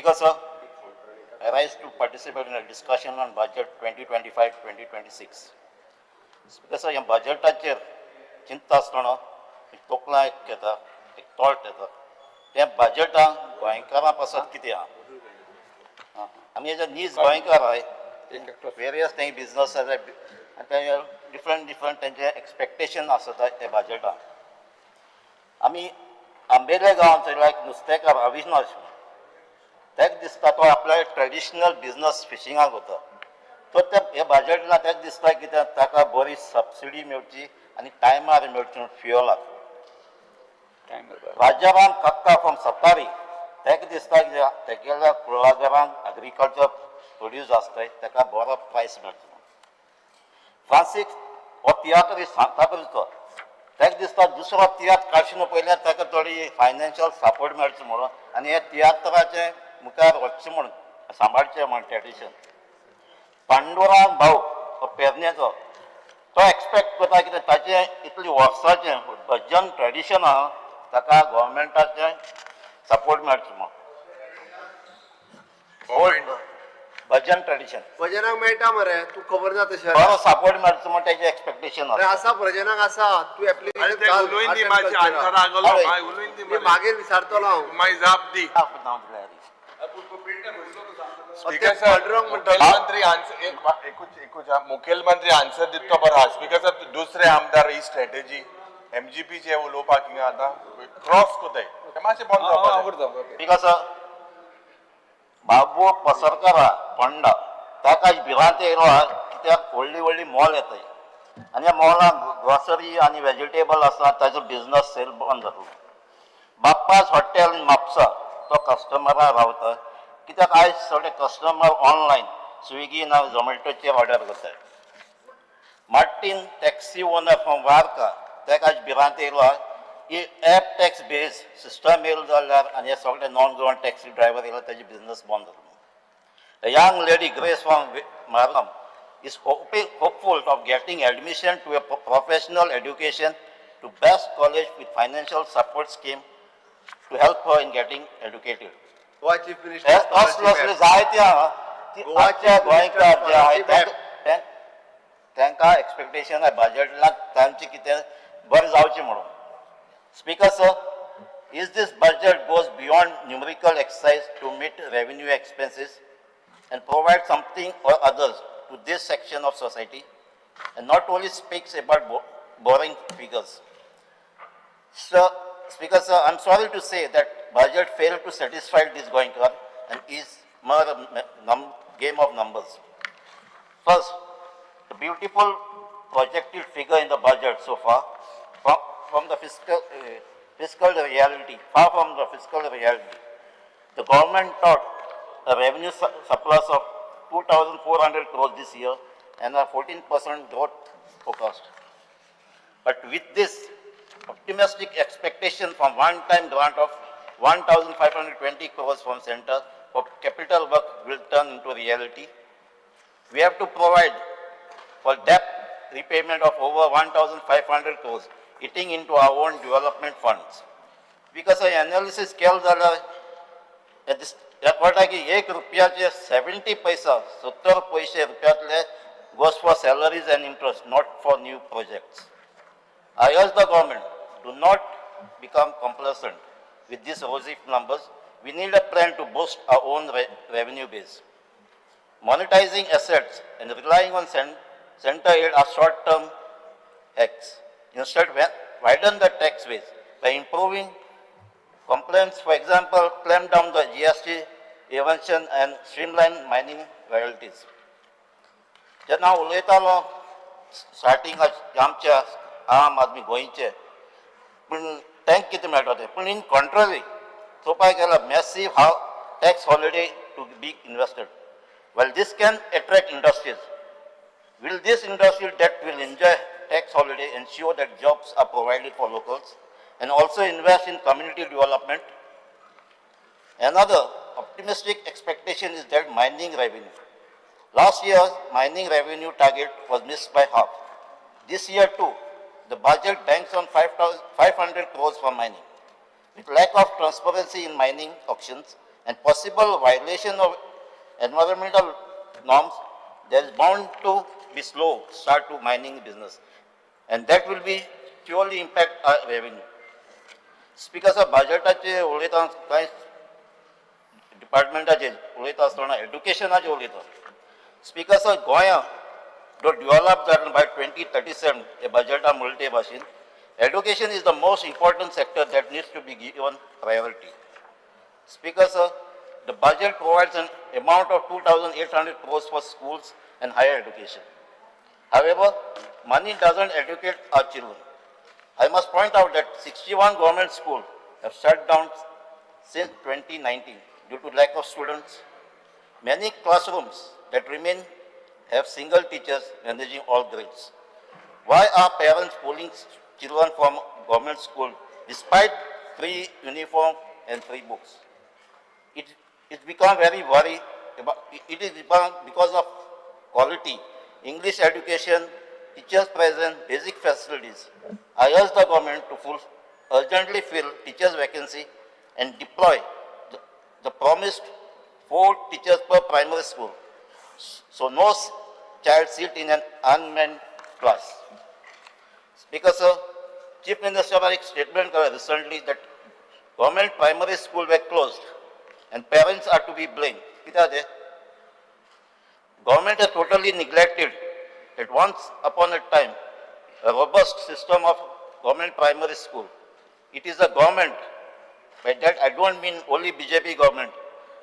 Speaker, sir, I rise to participate in a discussion on budget 2025-2026. Speaker, sir, ह्या बजेटाचेर चिंता आसतना एक तोखणां एक घेता, एक थॉट येता. त्या बजेटान गोंयकारां पासत कितें आहा? आमी हेजे नीज गोंयकार आहाय. वेरियस तेंगे बिजनस आसा आनी डिफरंट तेंचे एक्सपेक्टेशन आसता त्या बजेटान. आमी आंबेले गांवांत थंय लायक नुस्तेकार अविनाश तेका दिसता तो आपल्या ट्रेडिशनल बिजनस फिशिंगाक वता. तो त्या हे बजेटान तेका दिसता कित्याक ताका बरी सबसिडी मेळची आनी टायमार मेळची म्हूण फ्युअलाक. राजाराम कक्का फ्रॉम सत्तारी तेका दिसता कित्याक तेगेल्या कुळागरांक एग्रीकल्चर प्रोड्यूस आसताय ताका बरो प्रायस मेळचो. फ्रांसीस हो तियात्र सांताक्रूजचो तेका दिसता दुसरो तियात्र काडचे पयलें ताका थोडी फायनान्शियल सपोर्ट मेळचो म्हणून आनी हे तियात्राचें मुखार वचचें म्हूण सांबाळचें म्हूण ट्रेडिशन. पांडुरंग भाऊ हो पेरनेचो तो एक्सपेक्ट करता कित्याक ताचें इतलें वर्साचें भजन ट्रेडिशन आहा ताका गोवोरमेंटाचें सपोर्ट मेळचो म्हूण. ओल्ड भजन ट्रेडिशन भजनाक मेळटा मरे तूं खबर ना तशें बरो सपोर्ट मेळचो म्हूण तेजें एक्सपेक्टेशन आसा. आसा भजनाक आसा तूं मागीर विचारतलो हांव मुखेलमंत्री आन्सर दिता बरो आहा. स्पीकर साहेब दुसरे आमदार ही स्ट्रॅटेजी MGPचे उलोवपाक हिंगा आतां क्रॉस कोताय ते मातशें बंद जावपाक. बिकॉज बाबू पसरकर आहा फोंडा ताका भिरांत येयलो आहा कित्याक व्हडली मॉल येताय आनी ह्या मॉलाक ग्रॉसरी आनी वेजिटेबल आसा ताजो बिजनस सेल बंद जातलो. बाप्पाज हॉटेल इन म्हापसा तो कस्टमरां रावता कित्याक आयज सगळे कस्टमर ऑनलायन स्विगी ना झोमॅटोचेर ऑर्डर करतात. मार्टीन टॅक्सी ओनर फ्रॉम वार्का ताका आज भिरांत येयलो आहा की एप टॅक्स बेज सिस्टम येयलो जाल्यार आनी हे सगळे नॉन गव्हर्मेंट टॅक्सी ड्रायव्हर येयलो ताजे बिजनस बंद जातलो. A young lady, Grace from Maram, is hopeful of getting admission to a professional education to best college with financial support scheme to help her in getting educated. Goa chief minister असले जायते आहा गोवाचे गोंयकार जे आहाय तांकां expectation आहे बजेटाक तांचे कितें बरें जावचें म्हणून. Speaker sir, is this budget goes beyond numerical exercise to meet revenue expenses and provide something or others to this section of society and not only speaks about boring figures. Sir, Speaker sir, I'm sorry to say that budget failed to satisfy this Goinkar and is more a game of numbers. First, the beautiful projected figure in the budget so far from the fiscal reality, far from the fiscal reality. The government thought a revenue surplus of 2,400 crores this year and a 14% growth forecast. But with this optimistic expectation from one-time grant of 1,520 crores from center for capital work will turn into reality. We have to provide for debt repayment of over 1,500 crores, eating into our own development funds. Because our analysis केलं जाल्यार पडटा की ₹1 70 पैसा 70 पैसे रुपयातले goes for salaries and interest, not for new projects. I urge the government, do not become complacent with these rosy numbers. We need a plan to boost our own revenue base. Monetizing assets and relying on center aid are short-term hacks. Instead, widen the tax base by improving compliance. For example, clamp down the GST evasion and streamline mining royalties. जेन्ना हांव उलयतालो starting आमच्या आम आदमी गोंयचे पूण तांकां कितें मेळटा तें पूण इन कॉन्ट्ररी चोवपाक गेल्यार मॅसीव टॅक्स हॉलिडे टू बीग invested. While this can attract industries, will this industrial debt will enjoy tax holiday, ensure that jobs are provided for locals, and also invest in community development? Another optimistic expectation is that mining revenue. Last year's mining revenue target was missed by half. This year too, the budget banks on 500 crores for mining. With lack of transparency in mining auctions, and possible violation of environmental norms, there is bound to be slow start to mining business, and that will be surely impact our revenue. Speaker sir, budgetaचे उलयता कांय डिपार्टमेंटाचे उलयता आसतना एड्युकेशनाचे उलयता. Speaker sir, गोंया जो develop जातलो by 2037 हे बजेटा म्हणटे भाशेन, education is the most important sector that needs to be given priority. Speaker sir, the budget provides an amount of 2,800 crores for schools and higher education. However, money doesn't educate our children. I must point out that 61 government schools have shut down since 2019 due to lack of students. Many classrooms that remain have single teachers managing all grades. Why are parents pulling children from government school despite free uniform and free books? It's become very worry. It is because of quality, English education, teachers present, basic facilities. I urge the government to urgently fill teachers' vacancy and deploy the promised 4 teachers per primary school, so no child sit in an unmanned class. Speaker sir, Chief Minister had a statement recently that government primary schools were closed and parents are to be blamed. Government has totally neglected that once upon a time a robust system of government primary school. It is the government, by that I don't mean only BJP government,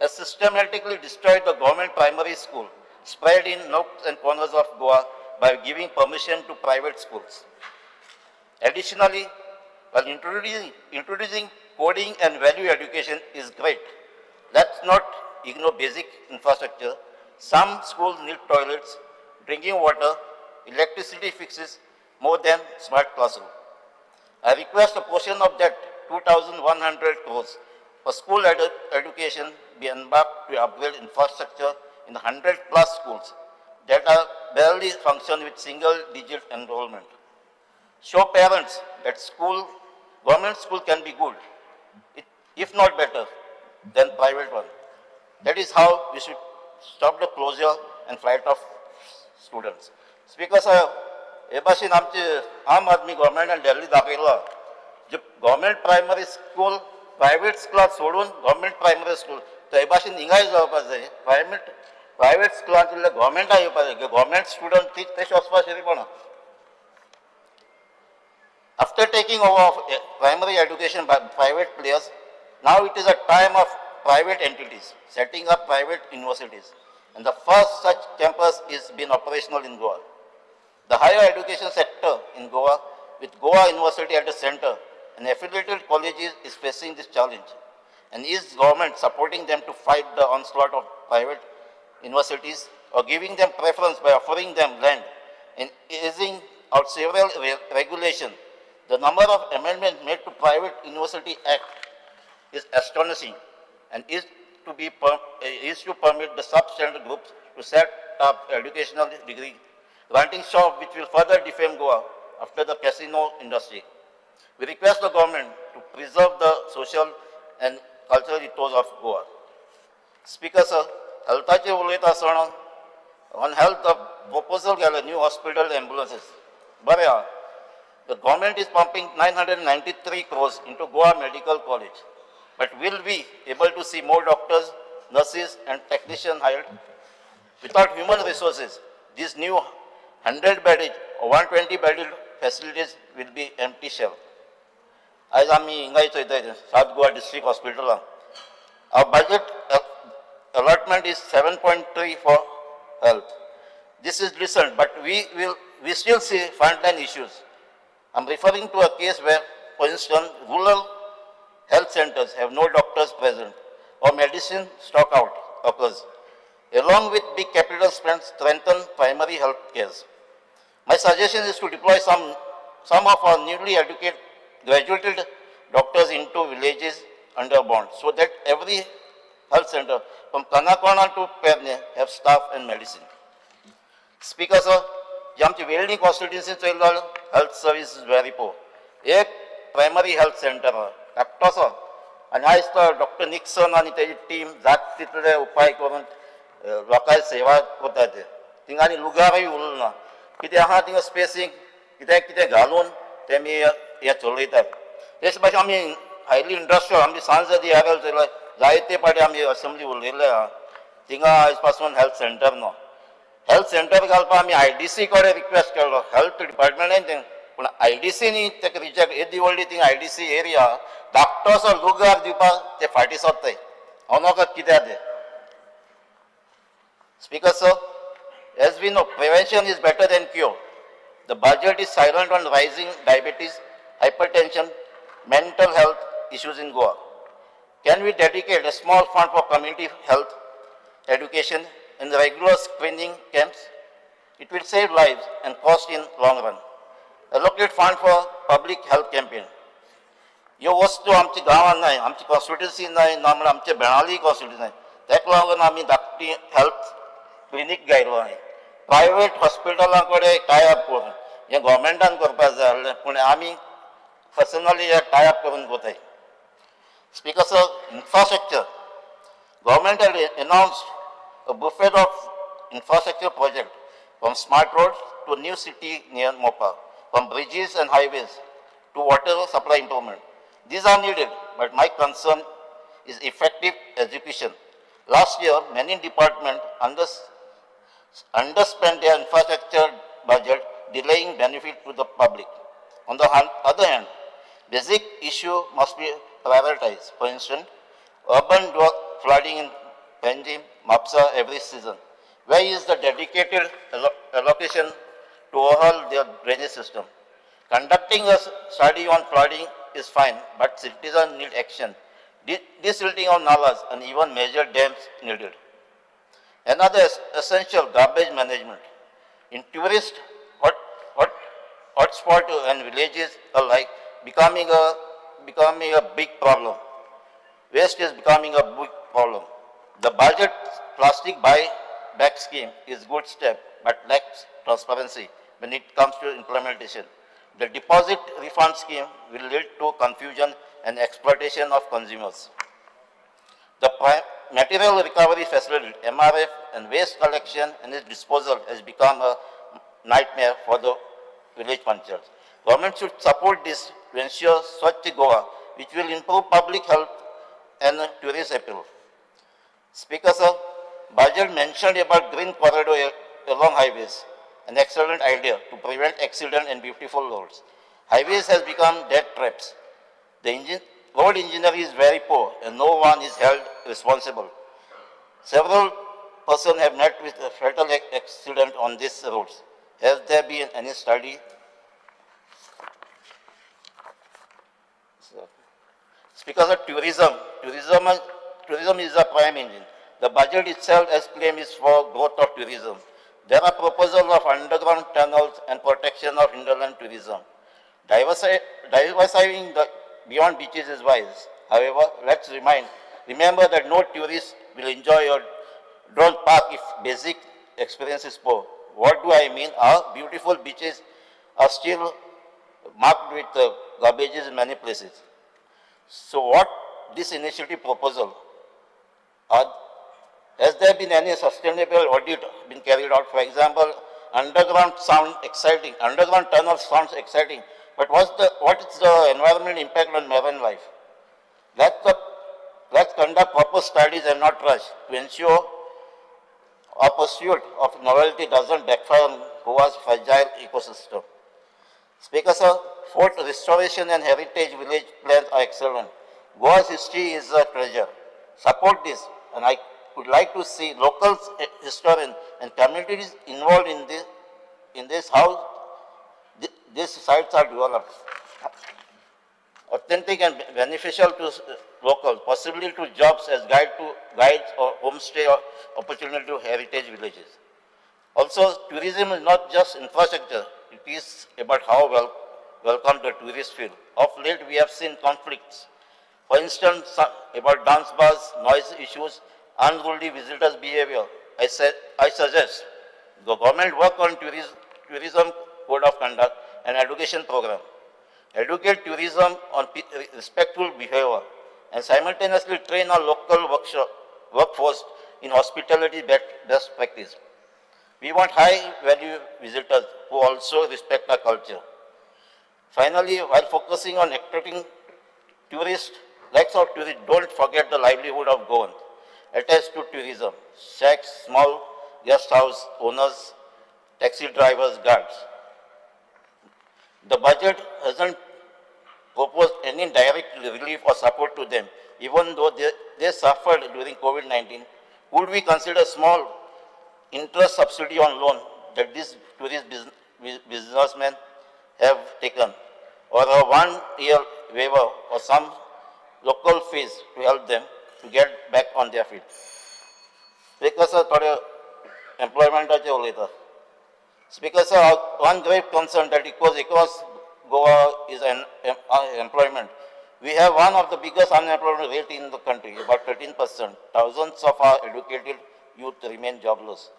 has systematically destroyed the government primary school spread in nooks and corners of Goa by giving permission to private schools. Additionally, while introducing coding and value education is great, let's not ignore basic infrastructure. Some schools need toilets, drinking water, electricity fixes more than smart classroom. I request a portion of that 2,100 crores for school education be embarked to upgrade infrastructure in 100 plus schools that are barely function with single digit enrollment. Show parents that government school can be good, if not better, than private one. That is how we should stop the closure and flight of students. Speaker sir, हे भाशेन आमचे आम आदमी गव्हर्मेंटान दिल्ली दाखयला जे government primary school private स्कुलां सोडून government primary school तर हे भाशेन हिंगाय जावपाक जाय. प्रायव्हेट स्कुलांत गव्हर्मेंटा येवपाक जाय. गव्हर्मेंट स्टुडंट तशें वचपाक शिरीपणा. After taking over of primary education by private players, now it is a time of private entities setting up private universities, and the first such campus is been operational in Goa. The higher education sector in Goa, with Goa University at the center and affiliated colleges, is facing this challenge, and is government supporting them to fight the onslaught of private universities, or giving them preference by offering them land and easing out several regulations? The number of amendments made to Private University Act is astonishing, and is to permit the substandard groups to set up educational degree granting shop, which will further defame Goa after the casino industry. We request the government to preserve the social and cultural ethos of Goa. Speaker sir, healthaचे उलयता आसतना on health the proposal गेले new hospital ambulances. बरें आहा. The government is pumping 993 crores into Goa Medical College. But will we able to see more doctors, nurses and technicians hired? Without human resources, these new 100-bedded or 120-bedded facilities will be empty shell. As आम्ही हिंगायचो येता South Goa District Hospital. Our budget allotment is 7.3 for health. This is decent, but we still see frontline issues. I'm referring to a case where, for instance, rural health centers have no doctors present or medicine stock out occurs. Along with big capital spends, strengthen primary health care. My suggestion is to deploy some of our newly graduated doctors into villages under bond, so that every health center from Kanakona to Perne have staff and medicine. Speaker sir, जे आमची welding constituency चललो health service is very पोर. एक primary health centre धाकटोसो आनी आयज तो doctor Nixon आनी तेजी team जात तितले उपाय करून लोकांची सेवा करता ते थिंगा आनी लुगारय उरलो ना कितें आहा थिंगा स्पेसींग कितें कितें घालून तेमी हें चलयतात तेच भाशेन आमी हायली इंडस्ट्रियल आमची सांज हेरल चलय जायते पाटी आमी असेंब्ली उलयल्ले आहा थिंगा आयज पासून health centre no health centre घालपाक आमी IDC कडेन रिक्वेस्ट केल्लो हेल्थ डिपार्टमेंटान तें पूण IDCनी तेका रिजेक्ट येदी व्हडली थिंगा IDC एरिया धाकटोसो लुगार दिवपाक ते फाटी सरताय हांव नोका कित्याक ते Speaker sir, as we know, prevention is better than cure. The budget is silent on rising diabetes, hypertension, mental health issues in Goa. Can we dedicate a small fund for community health, education, and regular screening camps? It will save lives and cost in long run. Allocate fund for public health campaign. ह्यो वस्तू आमच्या गांवांत नाय आमची constituency नाय ना म्हणल्यार आमच्या बेळाली कॉन्स्टिट्युन्सी नाय तेका लागून आमी धाकटी हेल्थ क्लिनीक घायलो आहाय प्रायवेट हॉस्पिटलां कडेन टायअप करून हें गव्हर्मेंटान करपाक जाय आसलें पूण आमी पर्सनली हे टायअप करून कोताय speaker sir infrastructure government had announced a buffet of infrastructure project from smart roads to new city near Mopa from bridges and highways to water supply improvement. These are needed, but my concern is effective execution. Last year, many departments underspent their infrastructure budget, delaying benefit to the public. On the other hand, basic issue must be prioritized. For instance, urban flooding in Panjim, Mapsa every season. Where is the dedicated allocation to overhaul their drainage system? Conducting a study on flooding is fine, but citizens need action. Desilting of nalas and even major dams needed. Another essential garbage management. In tourist hotspot and villages alike, becoming a big problem. Waste is becoming a big problem. The budget plastic buyback scheme is a good step, but lacks transparency when it comes to implementation. The deposit refund scheme will lead to confusion and exploitation of consumers. The material recovery facility, MRF, and waste collection and its disposal has become a nightmare for the village panchayats. Government should support this to ensure Swachh Goa, which will improve public health and tourist appeal. Speaker sir, budget mentioned about green corridor along highways, an excellent idea to prevent accident and beautiful roads. Highways has become death traps. The road engineering is very poor and no one is held responsible. Several persons have met with a fatal accident on these roads. Has there been any study? Speaker of tourism is the prime engine. The budget itself, as claimed, is for growth of tourism. There are proposals of underground tunnels and protection of hinterland tourism. Diversifying the beyond beaches is wise. However, let's remember that no tourist will enjoy a drone park if basic experience is poor. What do I mean? Our beautiful beaches are still marked with garbages in many places. So what this initiative proposal? Has there been any sustainable audit been carried out? For example, underground tunnel sounds exciting, but what is the environmental impact on marine life? Let's conduct proper studies and not rush to ensure our pursuit of novelty doesn't backfire on Goa's fragile ecosystem. Speaker sir, fort restoration and heritage village plans are excellent. Goa's history is a treasure. Support this, and I would like to see local historians and communities involved in this how these sites are developed. Authentic and beneficial to locals, possibly to jobs as guides or homestay or opportunity to heritage villages. Also, tourism is not just infrastructure, it is about how welcome the tourists feel. Of late, we have seen conflicts. For instance, about dance bars, noise issues, unruly visitors' behavior. I suggest the government work on tourism code of conduct and education program. Educate tourism on respectful behavior. and simultaneously train our local workforce in hospitality best practice. We want high-value visitors who also respect our culture. Finally, while focusing on attracting tourists, lakhs of tourists, don't forget the livelihood of Goan attached to tourism. Shacks, small guest house owners, taxi drivers, guards. The budget hasn't proposed any direct relief or support to them, even though they suffered during COVID-19. Would we consider small interest subsidy on loan that these tourist businessmen have taken, or a 1-year waiver or some local fees to help them to get back on their feet? Speaker sir, थोडे employment-चे उलयता. Speaker sir, one grave concern that across Goa is employment. We have one of the biggest unemployment rate in the country, about 13%. Thousands of our educated youth remain jobless.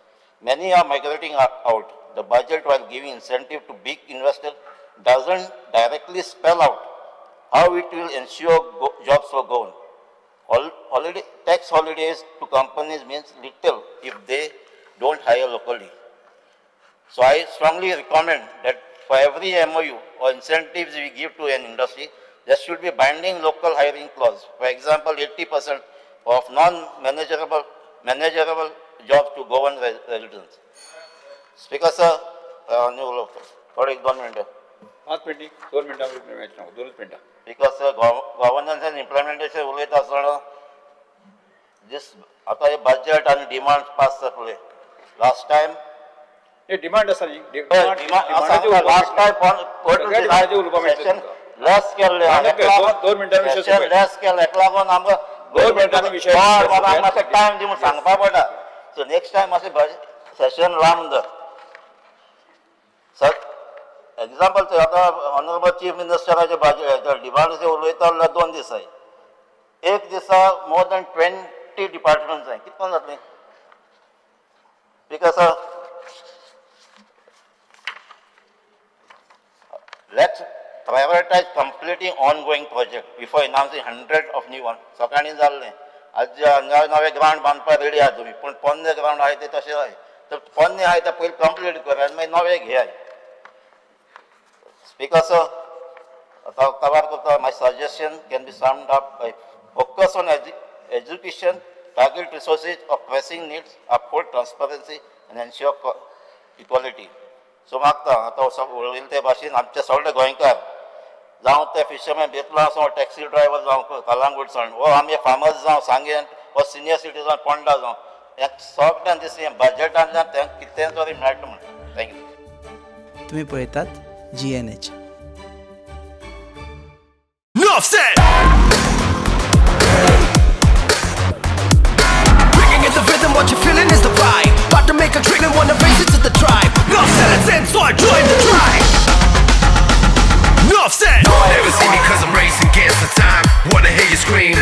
Many are migrating out. The budget, while giving incentive to big investors, doesn't directly spell out how it will ensure jobs for Goan. Tax holidays to companies means little if they don't hire locally. So I strongly recommend that for every MOU or incentives we give to an industry, there should be binding local hiring clause. For example, 80% of non-manageable jobs to Goan residents. Speaker sir, थोडे 1-2 मिनिटं. 5 मिनिटं 2 मिनिटं 2 मिनिटं. Because governance and implementation उलयता आसतना this आता हे budget आणि demand pass जातले. Last time हे डिमांड आसा न्ही last time session less केल्ले दोन मिनटां विशय session less केले हेका लागून आमकां 2 मिनटांनी विशय मातसो टायम दिवन सांगपा पडटा. सो नेक्स्ट टायम मातशें सेशन लांब दर. सर एग्जाम्पल ते आतां ऑनरेबल चीफ मिनिस्टराचे बजेट डिमांड उलयता जाल्यार 2 दीस जाय. एक दिसा मोर दॅन 20 डिपार्टमेंट्स जाय. कितको जातलें? Because let's prioritize completing ongoing project before announcing hundreds of new ones. सकाळी जाल्लें आज नवे ग्राउंड बांदपाक रेडी आहा तुमी, पूण पोन्ने ग्राउंड आहाय ते तशें जाय. तर पोन्ने आहाय ते पयलीं कंप्लीट कर आनी मागीर नवे घेयाय. Speaker sir, cover करता, my suggestion can be summed up by focus on education, target resources of pressing needs, uphold transparency and ensure equality. सो मागता आतां उलयले ते भाशेन आमचे सगळे गोंयकार जावं ते फिशरमॅन बेतला आसूं टॅक्सी ड्रायव्हर जावं कलांगूटसान वो आमचे फार्मर्स जावं सांगेन वो सिनियर सिटीजन पोंडा जावं ह्या सगळ्यांक दिसलें बजेटांतल्यान तांकां कितें तरी मेळटा म्हणून. थँक्यू. तुम्ही पळयतात GNH. Enough said. Bringing in the rhythm, what you're feeling is the vibe. About to make a dream and wanna race it to the tribe. Enough said, it's in, so I join the tribe. Enough said. Never see me 'cause I'm racing against the time. Wanna hear you scream.